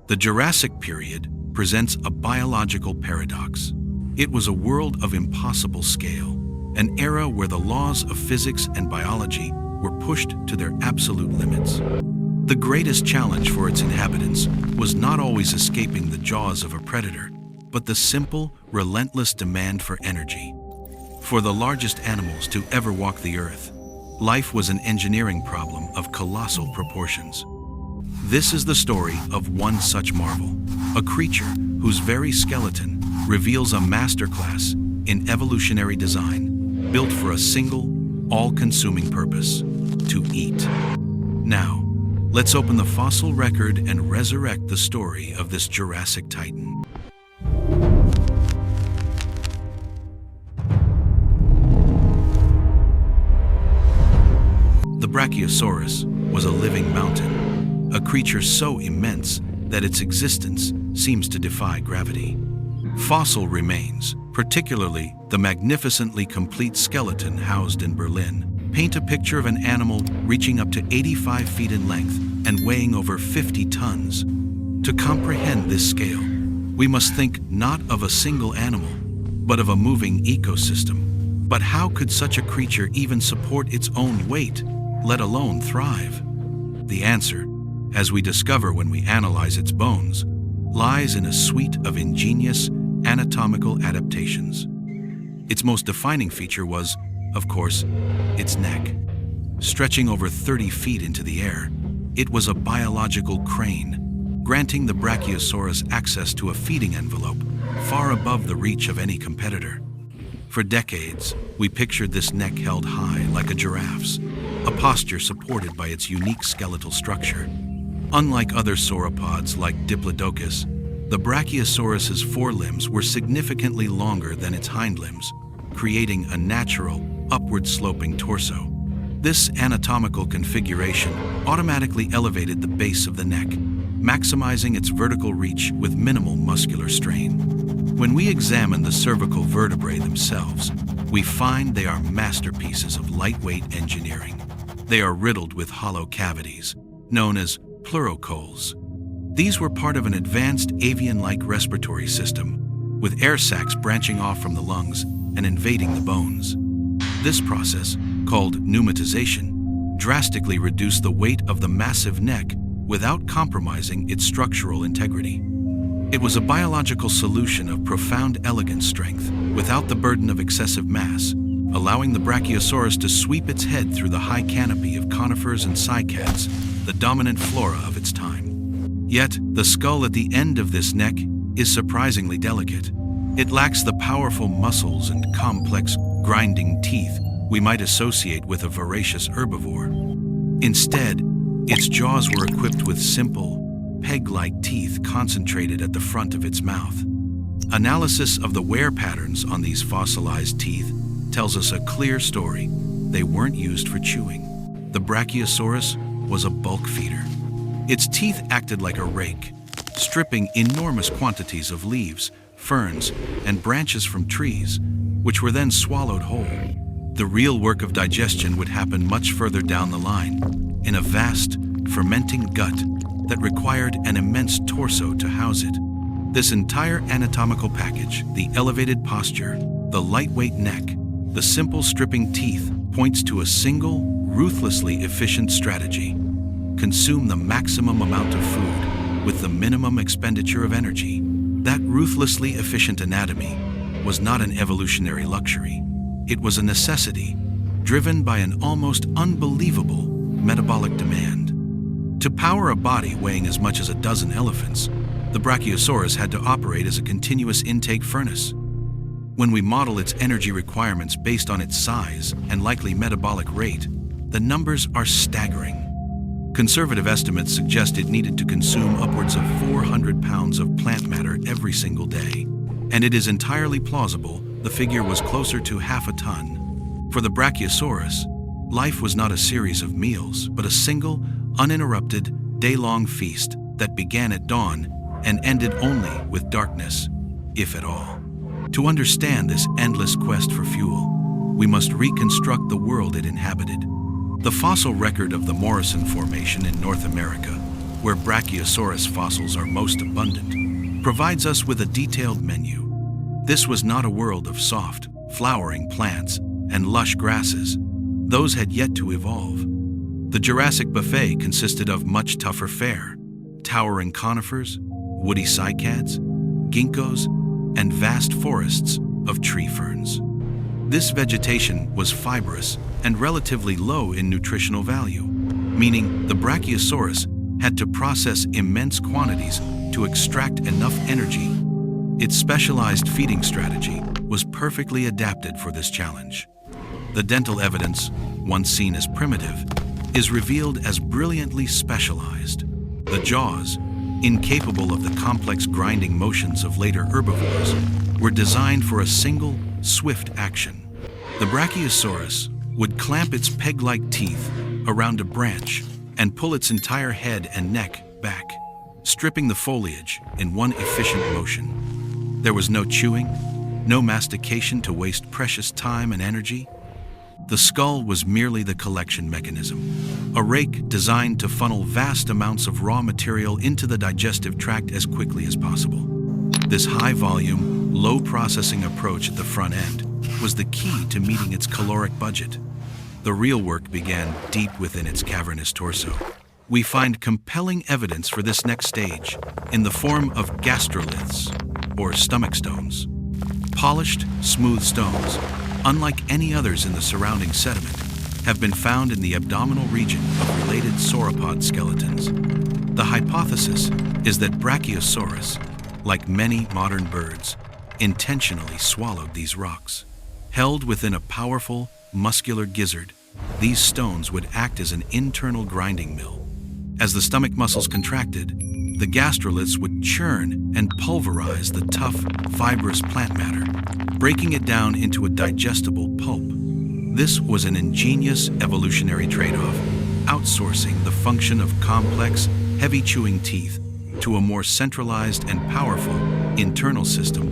The Jurassic period presents a biological paradox. It was a world of impossible scale, an era where the laws of physics and biology were pushed to their absolute limits. The greatest challenge for its inhabitants was not always escaping the jaws of a predator, but the simple, relentless demand for energy. For the largest animals to ever walk the earth, life was an engineering problem of colossal proportions. This is the story of one such marvel, a creature whose very skeleton reveals a masterclass in evolutionary design, built for a single, all-consuming purpose: to eat. Now, let's open the fossil record and resurrect the story of this Jurassic titan. The Brachiosaurus was a living mountain, a creature so immense that its existence seems to defy gravity. Fossil remains, particularly the magnificently complete skeleton housed in Berlin, paint a picture of an animal reaching up to 85 feet in length and weighing over 50 tons. To comprehend this scale, we must think not of a single animal, but of a moving ecosystem. But how could such a creature even support its own weight, let alone thrive? The answer, as we discover when we analyze its bones, lies in a suite of ingenious anatomical adaptations. Its most defining feature was, of course, its neck. Stretching over 30 feet into the air, it was a biological crane, granting the Brachiosaurus access to a feeding envelope far above the reach of any competitor. For decades, we pictured this neck held high like a giraffe's, a posture supported by its unique skeletal structure. Unlike other sauropods like Diplodocus, the Brachiosaurus's forelimbs were significantly longer than its hind limbs, creating a natural, upward-sloping torso. This anatomical configuration automatically elevated the base of the neck, maximizing its vertical reach with minimal muscular strain. When we examine the cervical vertebrae themselves, we find they are masterpieces of lightweight engineering. They are riddled with hollow cavities, known as pleurocoels. These were part of an advanced avian-like respiratory system, with air sacs branching off from the lungs and invading the bones. This process, called pneumatization, drastically reduced the weight of the massive neck without compromising its structural integrity. It was a biological solution of profound elegant strength, without the burden of excessive mass, allowing the Brachiosaurus to sweep its head through the high canopy of conifers and cycads, the dominant flora of its time. Yet, the skull at the end of this neck is surprisingly delicate. It lacks the powerful muscles and complex, grinding teeth we might associate with a voracious herbivore. Instead, its jaws were equipped with simple, peg-like teeth concentrated at the front of its mouth. Analysis of the wear patterns on these fossilized teeth tells us a clear story. They weren't used for chewing. The Brachiosaurus was a bulk feeder. Its teeth acted like a rake, stripping enormous quantities of leaves, ferns, and branches from trees, which were then swallowed whole. The real work of digestion would happen much further down the line, in a vast, fermenting gut that required an immense torso to house it. This entire anatomical package, the elevated posture, the lightweight neck, the simple stripping teeth, points to a single, ruthlessly efficient strategy: consume the maximum amount of food with the minimum expenditure of energy. That ruthlessly efficient anatomy was not an evolutionary luxury. It was a necessity, driven by an almost unbelievable metabolic demand. To power a body weighing as much as a dozen elephants, the Brachiosaurus had to operate as a continuous intake furnace. When we model its energy requirements based on its size and likely metabolic rate, the numbers are staggering. Conservative estimates suggest it needed to consume upwards of 400 pounds of plant matter every single day, and it is entirely plausible the figure was closer to half a ton. For the Brachiosaurus, life was not a series of meals, but a single, uninterrupted, day-long feast that began at dawn and ended only with darkness, if at all. To understand this endless quest for fuel, we must reconstruct the world it inhabited. The fossil record of the Morrison Formation in North America where Brachiosaurus fossils are most abundant, provides us with a detailed menu. This was not a world of soft, flowering plants and lush grasses. Those had yet to evolve. The Jurassic buffet consisted of much tougher fare, towering conifers, woody cycads, ginkgos, and vast forests of tree ferns. This vegetation was fibrous and relatively low in nutritional value, meaning the Brachiosaurus had to process immense quantities to extract enough energy. Its specialized feeding strategy was perfectly adapted for this challenge. The dental evidence, once seen as primitive, is revealed as brilliantly specialized. The jaws, incapable of the complex grinding motions of later herbivores, were designed for a single, swift action. The Brachiosaurus would clamp its peg-like teeth around a branch and pull its entire head and neck back, stripping the foliage in one efficient motion. There was no chewing, no mastication to waste precious time and energy. The skull was merely the collection mechanism, a rake designed to funnel vast amounts of raw material into the digestive tract as quickly as possible. This high-volume, low-processing approach at the front end was the key to meeting its caloric budget. The real work began deep within its cavernous torso. We find compelling evidence for this next stage in the form of gastroliths, or stomach stones. Polished, smooth stones, unlike any others in the surrounding sediment, have been found in the abdominal region of related sauropod skeletons. The hypothesis is that Brachiosaurus, like many modern birds, intentionally swallowed these rocks. Held within a powerful, muscular gizzard, these stones would act as an internal grinding mill. As the stomach muscles contracted, the gastroliths would churn and pulverize the tough, fibrous plant matter, breaking it down into a digestible pulp. This was an ingenious evolutionary trade-off, outsourcing the function of complex, heavy-chewing teeth to a more centralized and powerful internal system,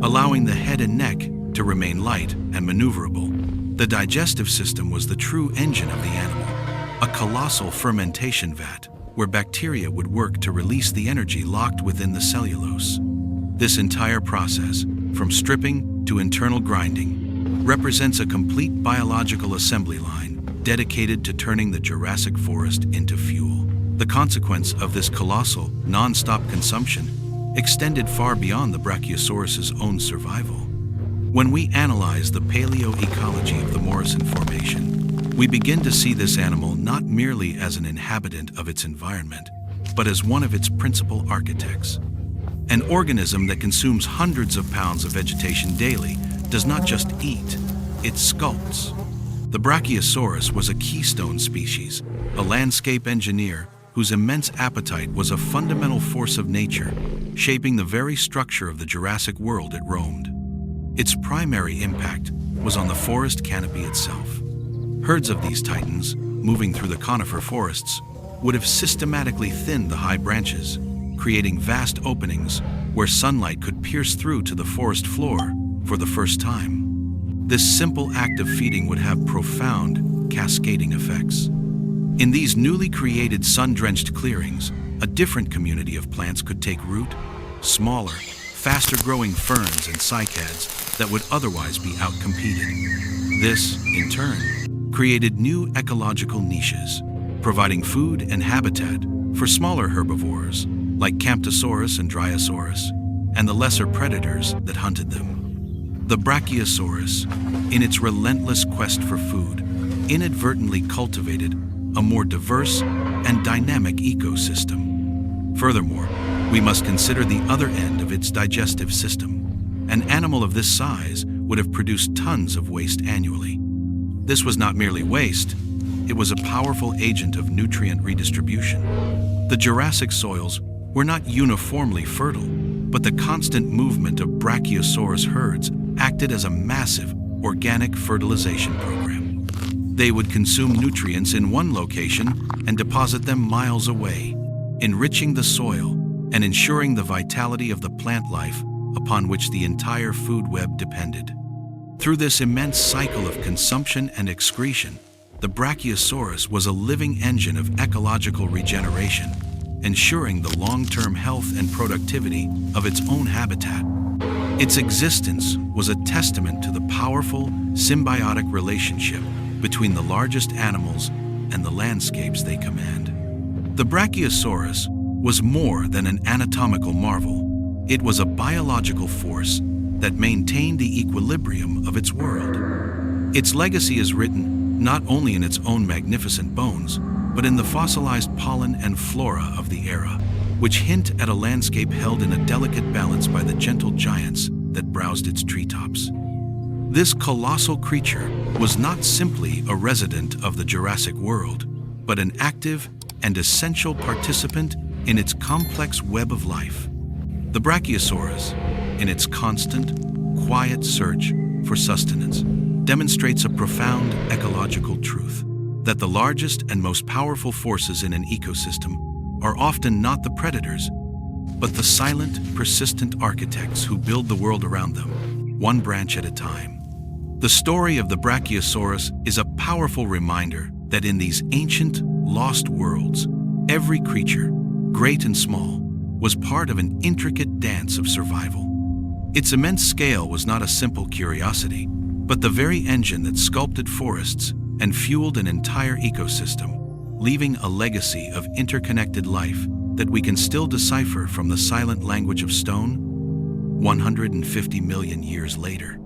allowing the head and neck to remain light and maneuverable. The digestive system was the true engine of the animal, a colossal fermentation vat where bacteria would work to release the energy locked within the cellulose. This entire process, from stripping to internal grinding, represents a complete biological assembly line dedicated to turning the Jurassic forest into fuel. The consequence of this colossal, non-stop consumption extended far beyond the Brachiosaurus's own survival. When we analyze the paleoecology of the Morrison Formation, we begin to see this animal not merely as an inhabitant of its environment, but as one of its principal architects. An organism that consumes hundreds of pounds of vegetation daily does not just eat, it sculpts. The Brachiosaurus was a keystone species, a landscape engineer whose immense appetite was a fundamental force of nature, shaping the very structure of the Jurassic world it roamed. Its primary impact was on the forest canopy itself. Herds of these titans, moving through the conifer forests, would have systematically thinned the high branches, creating vast openings where sunlight could pierce through to the forest floor for the first time. This simple act of feeding would have profound, cascading effects. In these newly created sun-drenched clearings, a different community of plants could take root, smaller, faster-growing ferns and cycads that would otherwise be outcompeted. This, in turn, created new ecological niches, providing food and habitat for smaller herbivores like Camptosaurus and Dryosaurus, and the lesser predators that hunted them. The Brachiosaurus, in its relentless quest for food, inadvertently cultivated a more diverse and dynamic ecosystem. Furthermore, we must consider the other end of its digestive system. An animal of this size would have produced tons of waste annually. This was not merely waste, it was a powerful agent of nutrient redistribution. The Jurassic soils were not uniformly fertile, but the constant movement of Brachiosaurus herds acted as a massive organic fertilization program. They would consume nutrients in one location and deposit them miles away, enriching the soil and ensuring the vitality of the plant life upon which the entire food web depended. Through this immense cycle of consumption and excretion, the Brachiosaurus was a living engine of ecological regeneration, ensuring the long-term health and productivity of its own habitat. Its existence was a testament to the powerful, symbiotic relationship between the largest animals and the landscapes they command. The Brachiosaurus was more than an anatomical marvel. It was a biological force that maintained the equilibrium of its world. Its legacy is written not only in its own magnificent bones, but in the fossilized pollen and flora of the era, which hint at a landscape held in a delicate balance by the gentle giants that browsed its treetops. This colossal creature was not simply a resident of the Jurassic world, but an active and essential participant in its complex web of life. The Brachiosaurus, in its constant, quiet search for sustenance, demonstrates a profound ecological truth: that the largest and most powerful forces in an ecosystem are often not the predators, but the silent, persistent architects who build the world around them, one branch at a time. The story of the Brachiosaurus is a powerful reminder that in these ancient, lost worlds, every creature, great and small, was part of an intricate dance of survival. Its immense scale was not a simple curiosity, but the very engine that sculpted forests and fueled an entire ecosystem, leaving a legacy of interconnected life that we can still decipher from the silent language of stone 150 million years later.